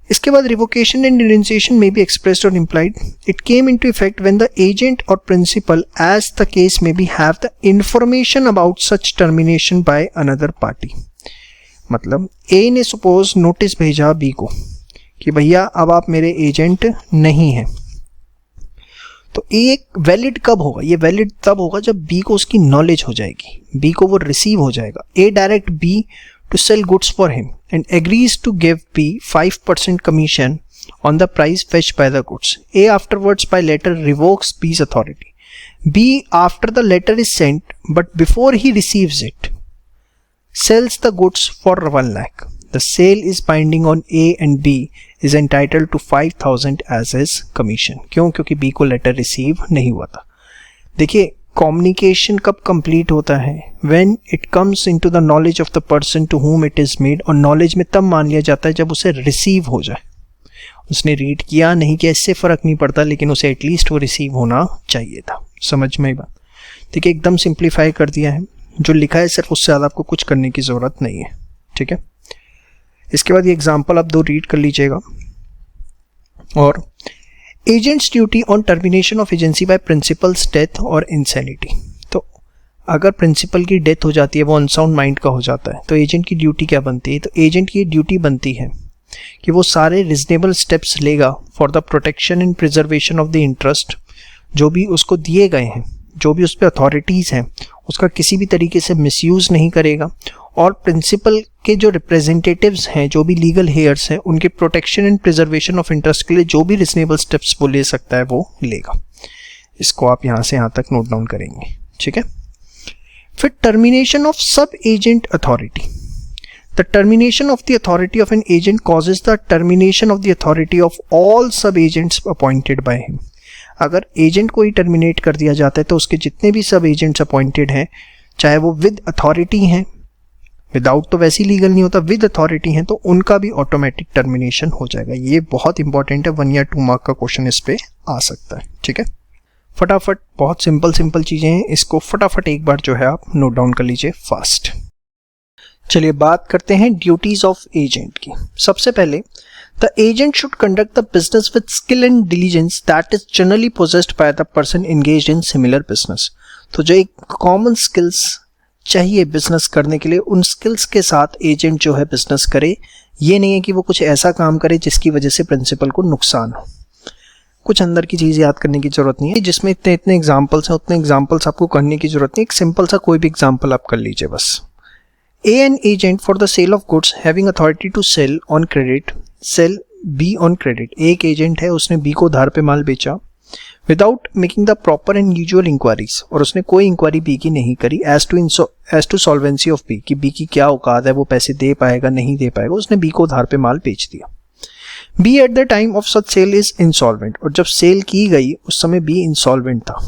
S1: इसके बाद revocation and renunciation may be expressed और implied, it came into effect when the agent और principal as the case may be have the information about such termination by another party. मतलब A ने suppose notice भेजा B को कि भैया अब आप मेरे एजेंट नहीं हैं, तो ए वैलिड कब होगा? ये वैलिड तब होगा जब बी को उसकी नॉलेज हो जाएगी, बी को वो रिसीव हो जाएगा। A direct B to sell goods for him and agrees to give B 5% commission on the price fetched by the goods. A afterwards by letter revokes B's authority. B, after the letter is sent but before he receives it, sells the goods for 1 lakh. The sale is binding on A and B is entitled to 5,000 as his commission. क्यों? क्योंकि B को letter receive नहीं हुआ था। देखिए communication कब complete होता है? When it comes into the knowledge of the person to whom it is made, और नॉलेज में तब मान लिया जाता है जब उसे रिसीव हो जाए। उसने रीड किया नहीं किया इससे फर्क नहीं पड़ता, लेकिन उसे एटलीस्ट वो रिसीव होना चाहिए था। समझ में आई बात? ठीक है, एकदम सिंप्लीफाई कर दिया है, जो लिखा है सिर्फ उससे ज़्यादा आपको कुछ करने की ज़रूरत नहीं है, ठीक है। इसके बाद ये एग्जाम्पल आप 2 रीड कर लीजिएगा। और agents duty on termination of agency bye principles death और इंसैनिटी। तो अगर प्रिंसिपल की डेथ हो जाती है, वो अनसाउंड माइंड का हो जाता है, तो एजेंट की ड्यूटी क्या बनती है? तो एजेंट की ड्यूटी बनती है कि वो सारे रिजनेबल स्टेप्स लेगा for the protection and preservation of the interest जो भी उसको दिए गए हैं, जो भी उस पर अथॉरिटीज़ हैं, उसका किसी भी तरीके से मिसयूज़ नहीं करेगा, और प्रिंसिपल के जो रिप्रेजेंटेटिव्स हैं, जो भी लीगल हेयर्स हैं, उनके protection and preservation of interest के लिए जो भी रिजनेबल स्टेप्स वो ले सकता है वो लेगा। इसको आप यहाँ से यहाँ तक नोट डाउन करेंगे, ठीक है। फिर termination of sub agent authority. The termination of the authority of an agent causes the termination of the authority of all सब एजेंट्स अपॉइंटेड बाय हिम। अगर एजेंट को ही टर्मिनेट कर दिया जाता है तो उसके जितने भी सब एजेंट्स अपॉइंटेड हैं, चाहे वो विद अथॉरिटी हैं, विदाउट तो वैसे ही लीगल नहीं होता, विद अथॉरिटी हैं, तो उनका भी ऑटोमेटिक टर्मिनेशन हो जाएगा। ये बहुत इंपॉर्टेंट है, 1 या 2 मार्क का क्वेश्चन इस पे आ सकता है, ठीक है। फटाफट, बहुत सिंपल चीज़ें हैं, इसको फटाफट एक बार जो है आप नोट डाउन कर लीजिए फास्ट। चलिए बात करते हैं ड्यूटीज ऑफ एजेंट की। सबसे पहले, the agent should conduct the business with skill and diligence that is generally possessed by the person engaged in similar business. तो जो एक कॉमन स्किल्स चाहिए बिजनेस करने के लिए, उन स्किल्स के साथ एजेंट जो है बिजनेस करे। ये नहीं है कि वो कुछ ऐसा काम करे जिसकी वजह से प्रिंसिपल को नुकसान हो। कुछ अंदर की चीज़ याद करने की जरूरत नहीं है, जिसमें इतने एग्जाम्पल्स हैं उतने एग्जाम्पल्स आपको करने की जरूरत नहीं। एक सिंपल सा कोई भी एग्जाम्पल आप कर लीजिए बस। A an agent for the sale of goods having authority to sell on credit sell B on credit. एक एजेंट है, उसने बी को उधार पे माल बेचा without making the proper and usual inquiries, और उसने कोई इंक्वायरी बी की नहीं करी as to solvency of B, कि बी की क्या औकात है, वो पैसे दे पाएगा नहीं दे पाएगा। उसने बी को उधार पे माल बेच दिया। B at the time of such sale is insolvent, और जब सेल की गई उस समय बी इंसॉल्वेंट था।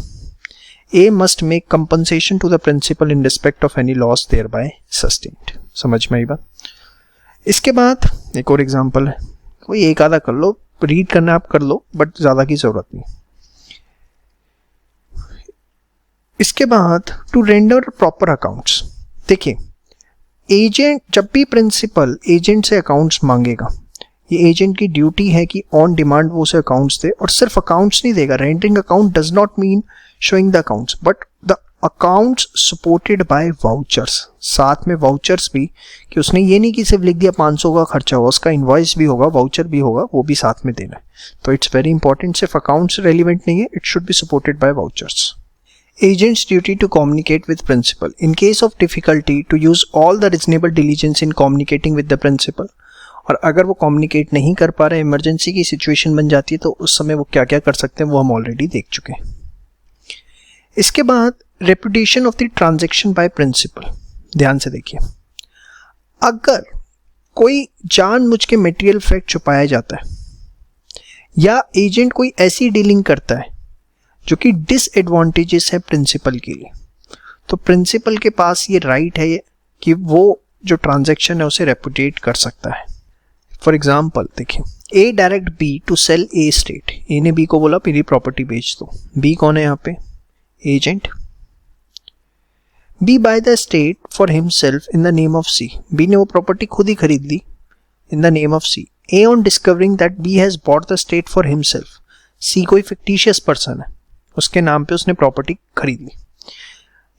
S1: A must make compensation to the principal in respect of any loss thereby sustained. समझ में आई बात? इसके बाद एक और एग्जाम्पल है, कोई एक आधा कर लो, रीड करना आप कर लो, बट ज़्यादा की ज़रूरत नहीं। इसके बाद टू रेंडर प्रॉपर अकाउंट्स। देखिए, एजेंट जब भी प्रिंसिपल एजेंट से अकाउंट्स मांगेगा, ये एजेंट की ड्यूटी है कि ऑन डिमांड वो उसे अकाउंट्स दे, और सिर्फ अकाउंट्स नहीं देगा। Rendering account does not mean showing the accounts but the accounts supported by vouchers. साथ में वाउचर्स भी, कि उसने ये नहीं कि सिर्फ लिख दिया 500 का खर्चा हुआ, उसका इनवॉइस भी होगा, वाउचर भी होगा, वो भी साथ में देना है। तो इट्स वेरी इंपॉर्टेंट, सिर्फ अकाउंट्स रेलिवेंट नहीं है, it should be supported by vouchers. Agent's duty to communicate with principal. In case of difficulty, to use all the reasonable diligence in communicating with the principal. और अगर वो communicate नहीं कर पा रहे, इमरजेंसी की सिचुएशन बन जाती है, तो उस समय वो क्या क्या कर सकते हैं वो हम ऑलरेडी देख चुके हैं। इसके बाद reputation of the transaction by principal. ध्यान से देखिए, अगर कोई जानबूझ के मटेरियल फैक्ट छुपाया जाता है, या एजेंट कोई ऐसी डीलिंग करता है जो कि डिसएडवांटेजेस है प्रिंसिपल के लिए। तो प्रिंसिपल के पास ये राइट है कि वो जो ट्रांजैक्शन है उसे रेपुटेट कर सकता है। फॉर एग्जाम्पल देखिए, A direct B to sell a estate. A ने बी को बोला मेरी प्रॉपर्टी बेच दो। बी कौन है यहाँ पे? Agent. B buy the estate for himself in the name of C. B ने वो प्रॉपर्टी खुद ही खरीद ली in the name of C. A on discovering that B has bought the estate for himself. C कोई fictitious person है, उसके नाम पे उसने प्रॉपर्टी खरीद ली।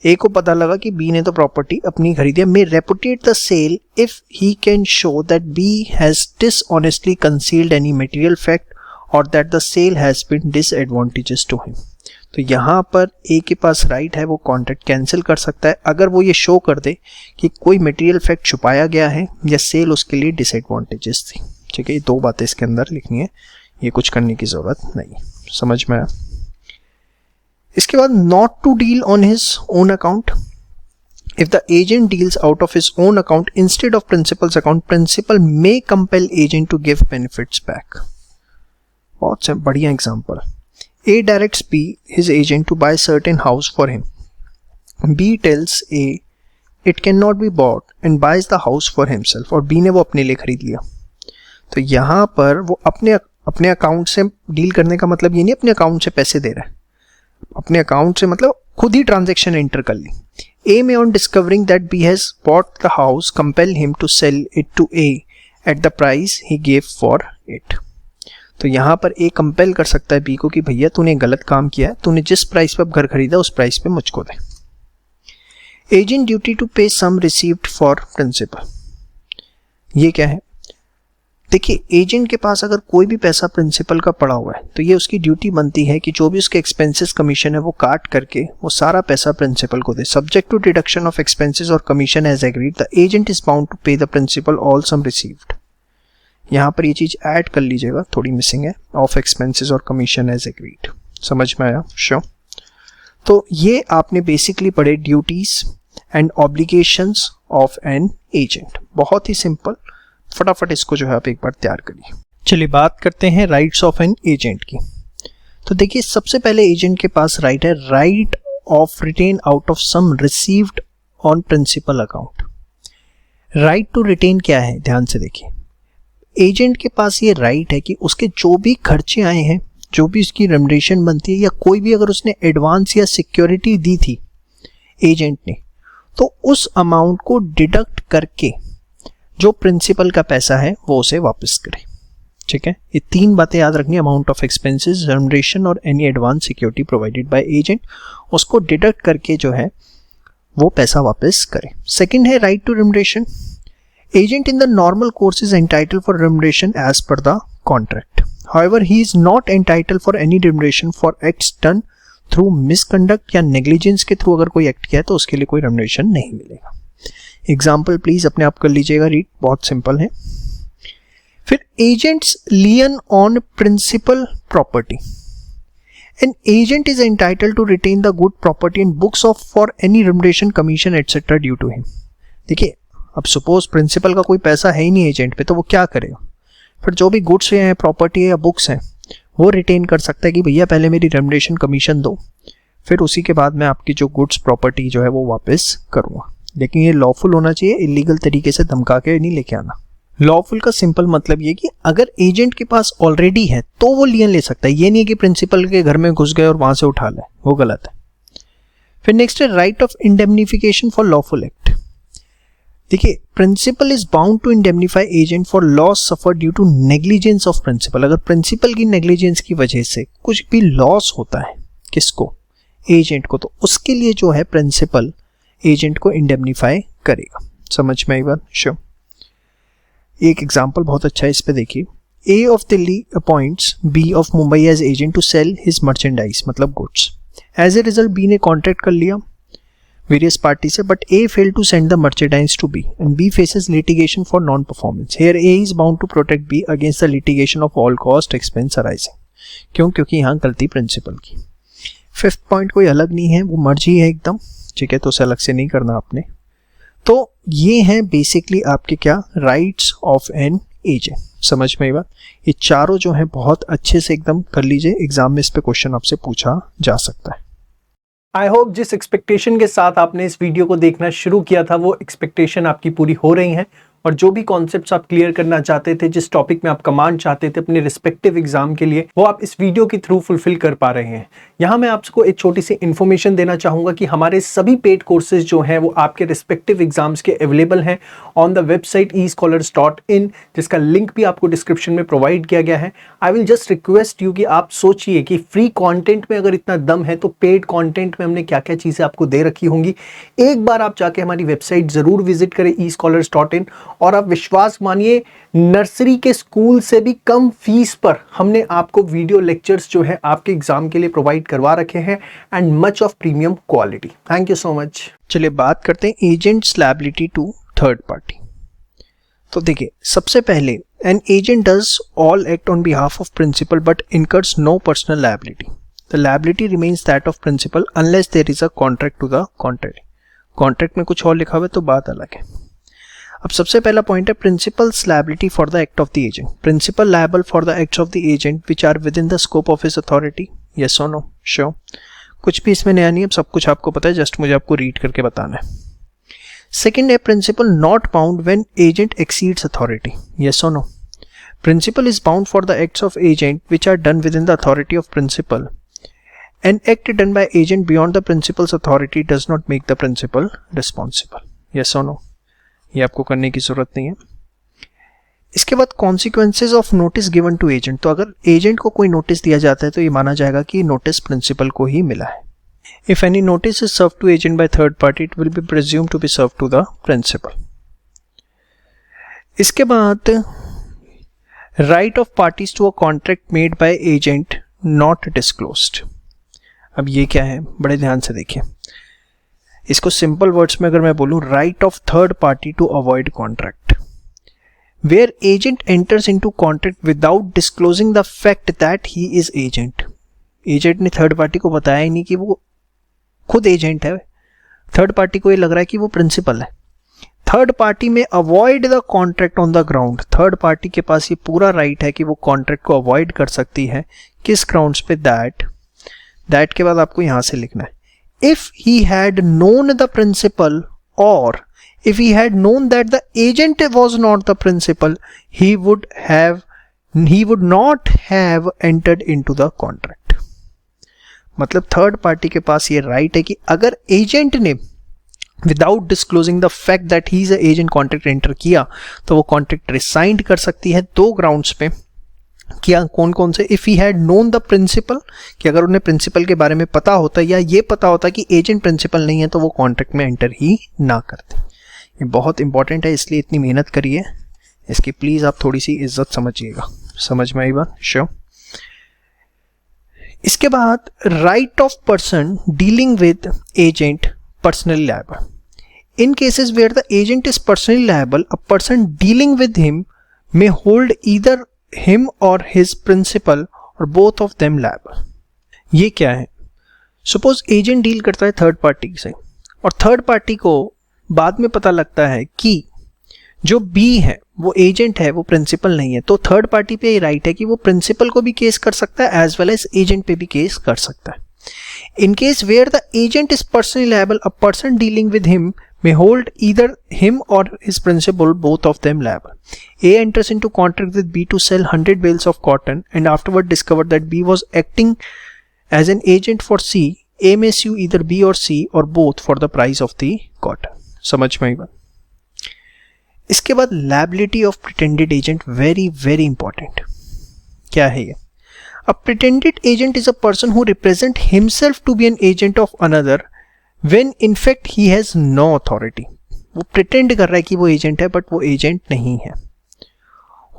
S1: ए को पता लगा कि बी ने तो प्रॉपर्टी अपनी खरीदी है। May repudiate the sale if he can show that B has dishonestly concealed any material fact और that the sale has been disadvantageous to him. तो यहाँ पर ए के पास राइट है, वो कॉन्ट्रैक्ट कैंसिल कर सकता है अगर वो ये शो कर दे कि कोई मटेरियल फैक्ट छुपाया गया है या सेल उसके लिए डिसएडवांटेजेस थी। ठीक है, ये दो बातें इसके अंदर लिखनी है, ये कुछ करने की जरूरत नहीं। समझ में आया? इसके बाद not to deal on his own account. If the agent deals out of his own account instead of principal's account, principal may compel agent to give benefits back. बहुत बढ़िया example. A directs B, his agent, to buy certain house for him. B tells A it cannot be bought and buys the house for himself. और B ने वो अपने लिए खरीद लिया। तो यहाँ पर वो अपने अकाउंट से डील करने का मतलब ये नहीं अपने अकाउंट से पैसे दे रहा है, अपने अकाउंट से मतलब खुद ही ट्रांजेक्शन एंटर कर ली। A may on discovering that B has bought the house compel him to sell it to A at the price he gave for it. तो यहाँ पर ए कंपेल कर सकता है बी को कि भैया तूने गलत काम किया है, तूने जिस प्राइस पे अब घर खरीदा उस प्राइस पे मुझको दे। एजेंट ड्यूटी टू पे सम रिसीव्ड फॉर प्रिंसिपल। ये क्या है? देखिए, एजेंट के पास अगर कोई भी पैसा प्रिंसिपल का पड़ा हुआ है तो ये उसकी ड्यूटी बनती है कि जो भी उसके एक्सपेंसेस कमीशन है वो काट करके वो सारा पैसा प्रिंसिपल को दे। Subject to deduction of expenses और commission as agreed, the agent is bound to pay the principal all sum received. यहाँ पर ये चीज ऐड कर लीजिएगा, थोड़ी मिसिंग है, ऑफ एक्सपेंसेस और कमीशन एज एग्रीड। समझ में आया? श्योर। तो ये आपने बेसिकली पढ़े duties and obligations of an agent. बहुत ही सिंपल, फटाफट इसको जो है आप एक बार तैयार करिए। चलिए बात करते हैं राइट्स ऑफ एन एजेंट की। तो देखिए, सबसे पहले एजेंट के पास राइट है right of retain out of sum received on principal account. Right to retain क्या है? ध्यान से देखिए, एजेंट के पास ये राइट है कि उसके जो भी खर्चे आए हैं, जो भी उसकी रेम्युनरेशन बनती है या कोई भी अगर उसने एडवांस या सिक्योरिटी दी थी एजेंट ने, तो उस अमाउंट को डिडक्ट करके जो प्रिंसिपल का पैसा है वो उसे वापस करे। ठीक है, ये तीन बातें याद रखनी, अमाउंट ऑफ एक्सपेंसेस, रेम्युनरेशन और any advance security provided by agent, उसको डिडक्ट करके जो है वो पैसा वापस करे। सेकंड है right to remuneration. Agent in the normal course is entitled for remuneration as per the contract. However, he is not entitled for any remuneration for acts done through misconduct या negligence के through अगर कोई act किया है तो उसके लिए कोई remuneration नहीं मिलेगा। एग्जाम्पल प्लीज अपने आप कर लीजिएगा रीड, बहुत सिंपल है। फिर agent's lien on principal property. An agent is entitled to retain the good property and books of for any remuneration, commission, etc. due to him. देखिए, अब सपोज प्रिंसिपल का कोई पैसा है ही नहीं एजेंट पे, तो वो क्या करेगा? फिर जो भी गुड्स हैं, प्रॉपर्टी है या बुक्स हैं, वो रिटेन कर सकता है कि भैया पहले मेरी रेम्युनरेशन कमीशन दो, फिर उसी के बाद मैं आपकी जो गुड्स प्रॉपर्टी जो है वो वापस करूँगा। लेकिन ये लॉफुल होना चाहिए, इलीगल तरीके से धमका के नहीं लेके आना। लॉफुल का सिंपल मतलब ये कि अगर एजेंट के पास ऑलरेडी है तो वो लियन ले सकता है, ये नहीं कि प्रिंसिपल के घर में घुस गए और वहां से उठा ले, वो गलत है। फिर नेक्स्ट है right of indemnification for lawful act. देखिए, principal is bound to indemnify agent for loss suffer due to negligence of principal. अगर प्रिंसिपल की नेग्लिजेंस की वजह से कुछ भी लॉस होता है, किसको? एजेंट को, तो उसके लिए जो है प्रिंसिपल एजेंट को इंडेमनिफाई करेगा। समझ में आई बात? श्योर। एक एग्जांपल बहुत अच्छा है, इस पे देखिए। A of Delhi appoints B of Mumbai as agent to sell his merchandise, मतलब goods. As a result B ने कॉन्ट्रैक्ट कर लिया वेरियस पार्टी से, बट A failed to send the merchandise to B and B faces litigation for non-performance. Here A is bound to protect B against the litigation of all cost expense arising. क्यों? क्योंकि यहाँ गलती principal की। Fifth point कोई अलग नहीं है, वो मर्जी है एकदम, ठीक है, तो उसे अलग से नहीं करना आपने। तो ये हैं बेसिकली आपके क्या राइट्स ऑफ एन एजेंट। समझ में आई बात? ये चारों जो है बहुत अच्छे से एकदम कर लीजिए, एग्जाम में इस पे क्वेश्चन आपसे पूछा जा सकता है। आई होप जिस एक्सपेक्टेशन के साथ आपने इस वीडियो को देखना शुरू किया था वो एक्सपेक्टेशन आपकी पूरी हो रही है, और जो भी कॉन्सेप्ट्स आप क्लियर करना चाहते थे, जिस टॉपिक में आप कमांड चाहते थे अपने रिस्पेक्टिव एग्जाम के लिए, वो आप इस वीडियो के थ्रू फुलफिल कर पा रहे हैं। यहाँ मैं आपको एक छोटी सी इन्फॉर्मेशन देना चाहूँगा कि हमारे सभी पेड कोर्सेज जो हैं वो आपके रिस्पेक्टिव एग्जाम्स के अवेलेबल हैं ऑन द वेबसाइट escholars.in, जिसका लिंक भी आपको डिस्क्रिप्शन में प्रोवाइड किया गया है। I will just request you कि आप सोचिए कि फ्री कॉन्टेंट में अगर इतना दम है तो पेड कॉन्टेंट में हमने क्या क्या चीज़ें आपको दे रखी होंगी। एक बार आप जाके हमारी वेबसाइट ज़रूर विजिट करें escholars.in, और आप विश्वास मानिए नर्सरी के स्कूल से भी कम फीस पर हमने आपको वीडियो लेक्चर्स जो है आपके एग्जाम के लिए प्रोवाइड करवा रखे हैं, and much of premium quality. Thank you so much. चलिए बात करते हैं agent's liability to third party. तो देखिए, सबसे पहले an agent does all act on behalf of principal but incurs no personal liability. The liability remains that of principal unless there is a contract to the contrary. Contract में कुछ और लिखा हुआ है तो बात अलग है। अब सबसे पहला पॉइंट है principal's liability for the act of the agent. Principal liable for the acts of the agent which are within the scope of his authority. Yes और नो? श्योर। कुछ भी इसमें नया नहीं है, सब कुछ आपको पता है, जस्ट मुझे आपको रीड करके बताना है। सेकेंड है principal not bound when agent exceeds authority. Yes और no? Principal is bound for the acts of agent which are done within the authority of principal. An act done by agent beyond the principal's authority does not make the principal responsible. Yes or no? ये आपको करने की जरूरत नहीं है। इसके बाद consequences of notice given to agent। तो अगर एजेंट को कोई नोटिस दिया जाता है तो ये माना जाएगा कि नोटिस प्रिंसिपल को ही मिला है। If any notice is served to agent by third party, it will be presumed to be served to the principal. इसके बाद right of parties to a contract made by agent not disclosed। अब ये क्या है, बड़े ध्यान से देखिए। इसको सिंपल वर्ड्स में अगर मैं बोलूं, right of third party to avoid contract where agent enters into contract without disclosing the fact that he is agent. Agent ने थर्ड पार्टी को बताया ही नहीं कि वो खुद एजेंट है। थर्ड पार्टी को ये लग रहा है कि वो प्रिंसिपल है। थर्ड पार्टी में avoid the contract on the ground. Third party के पास ये पूरा राइट है कि वो कॉन्ट्रैक्ट को अवॉइड कर सकती है। किस ग्राउंड्स पे? दैट के बाद आपको यहां से लिखना है if he had known the principal, और if he had known that the agent was not the principal, he would not have entered into the contract. मतलब थर्ड पार्टी के पास ये राइट है कि अगर एजेंट ने without disclosing the fact that he is a agent contract enter किया तो वो कॉन्ट्रैक्ट रिसाइंड कर सकती है। दो ग्राउंड्स पे क्या, कौन कौन से? If he had known the principal, कि अगर उन्हें प्रिंसिपल के बारे में पता होता या ये पता होता कि एजेंट प्रिंसिपल नहीं है तो वो कॉन्ट्रैक्ट में एंटर ही ना करते। ये बहुत इंपॉर्टेंट है, इसलिए इतनी मेहनत करिए। इसकी प्लीज आप थोड़ी सी इज्जत समझिएगा। समझ में आई बात? श्योर। इसके बाद right of person dealing with agent personally liable. In cases where the agent is personally liable, a person dealing with him may hold either him or his principal or both of them liable। ये क्या है? Suppose agent deal करता है third party से, और third party को बाद में पता लगता है कि जो बी है वो एजेंट है, वो प्रिंसिपल नहीं है, तो थर्ड पार्टी पे ये राइट है कि वो प्रिंसिपल को भी केस कर सकता है एज वेल एज एजेंट पे भी केस कर सकता है। In case where the agent is personally liable, a person dealing with him may hold either him or his principal, both of them liable. A enters into contract with B to sell 100 bales of cotton and afterward discovered that B was acting as an agent for C. A may sue either B or C or both for the price of the cotton. समझ में आई बात? इसके बाद liability of pretended agent, very very important। क्या है ये? A pretended agent is a person who represents himself to be an agent of another when in fact he has no authority। वो pretend कर रहा है कि वो agent है but वो agent नहीं है।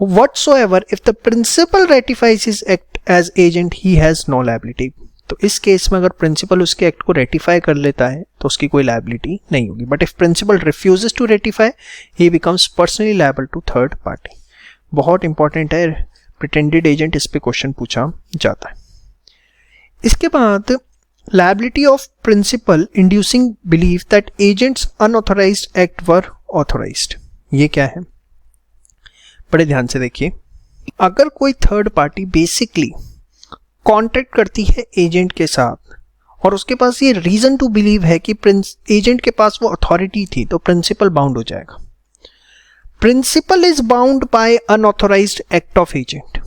S1: Whatsoever if the principal ratifies his act as agent he has no liability। तो इस केस में अगर प्रिंसिपल उसके एक्ट को रेटिफाई कर लेता है तो उसकी कोई लायबिलिटी नहीं होगी, but if principal refuses to ratify he becomes personally liable to third party. बहुत इंपॉर्टेंट है, प्रिटेंडेड एजेंट, इस पे क्वेश्चन पूछा जाता है। इसके बाद liability of principal inducing belief that agent's unauthorised act were authorised. ये क्या है? बड़े ध्यान से देखिए, अगर कोई थर्ड पार्टी बेसिकली कॉन्ट्रैक्ट करती है एजेंट के साथ और उसके पास ये रीजन टू बिलीव है कि एजेंट के पास वो अथॉरिटी थी, तो प्रिंसिपल बाउंड हो जाएगा। Principal is bound by unauthorised act of agent.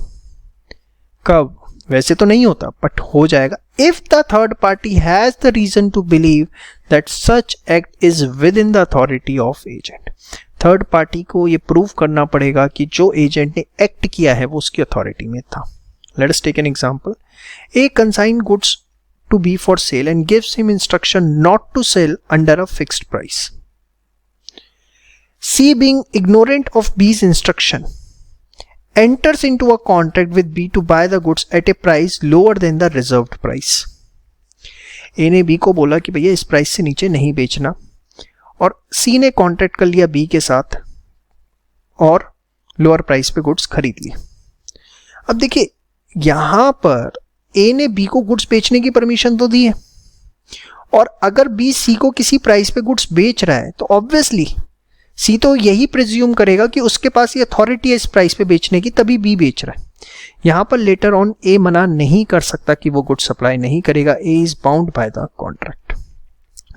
S1: कब? वैसे तो नहीं होता बट हो जाएगा if the third party has the reason to believe that such act is within the authority of agent. Third party को ये प्रूव करना पड़ेगा कि जो एजेंट ने एक्ट किया है वो उसकी अथॉरिटी में था। Let us take an example. A consign goods to B for sale and gives him instruction not to sell under a fixed price. C, being ignorant of B's instruction, enters into a contract with B to buy the goods at a price lower than the reserved price. A ने B को बोला कि भैया इस price से नीचे नहीं बेचना, और C ने कॉन्ट्रैक्ट कर लिया B के साथ और लोअर प्राइस पे गुड्स खरीद ली। अब देखिए यहां पर ए ने बी को गुड्स बेचने की परमिशन तो दी है, और अगर बी सी को किसी प्राइस पे गुड्स बेच रहा है तो ऑब्वियसली सी तो यही प्रिज्यूम करेगा कि उसके पास ये अथॉरिटी है इस प्राइस पे बेचने की, तभी बी बेच रहा है। यहां पर लेटर ऑन ए मना नहीं कर सकता कि वो गुड्स सप्लाई नहीं करेगा। A is bound by the contract.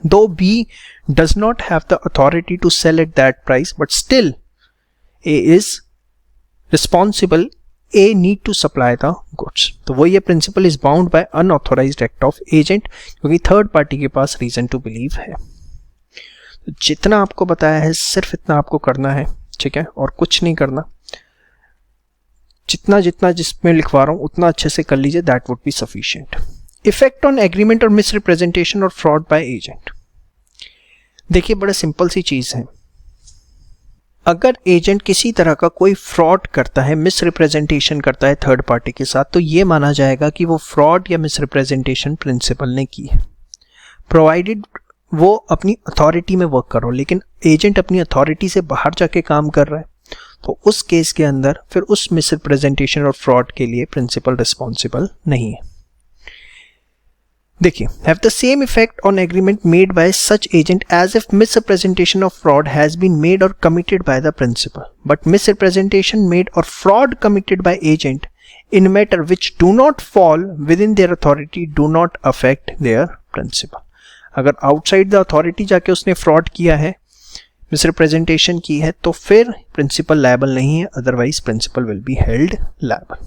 S1: Though B does not have the authority to sell at that price, but still A is responsible. A need to supply the goods। तो वो ये principal is bound by unauthorised act of agent, क्योंकि third party के पास reason to believe है। तो जितना आपको बताया है सिर्फ इतना आपको करना है, ठीक है, और कुछ नहीं करना। जितना जितना जिसमें लिखवा रहा हूं उतना अच्छे से कर लीजिए, that would be sufficient. Effect on agreement और मिसरिप्रेजेंटेशन और फ्रॉड बाय एजेंट। देखिए बड़ा सिंपल सी चीज है, अगर एजेंट किसी तरह का कोई फ्रॉड करता है, मिसरिप्रेजेंटेशन करता है थर्ड पार्टी के साथ, तो ये माना जाएगा कि वो फ्रॉड या मिसरिप्रेजेंटेशन प्रिंसिपल ने की है, प्रोवाइडेड वो अपनी अथॉरिटी में वर्क कर रहा हो। लेकिन एजेंट अपनी अथॉरिटी से बाहर जाके काम कर रहा है, तो उस केस के अंदर फिर उस मिसरिप्रेजेंटेशन और फ्रॉड के लिए प्रिंसिपल रिस्पॉन्सिबल नहीं है। देखिए, have the same effect on agreement made by such agent as if misrepresentation of fraud has been made or committed by the principal, but misrepresentation made or fraud committed by agent in matter which do not fall within their authority do not affect their principal। अगर outside the authority जाके उसने fraud किया है, misrepresentation की है, तो फिर principal liable नहीं है, otherwise principal will be held liable।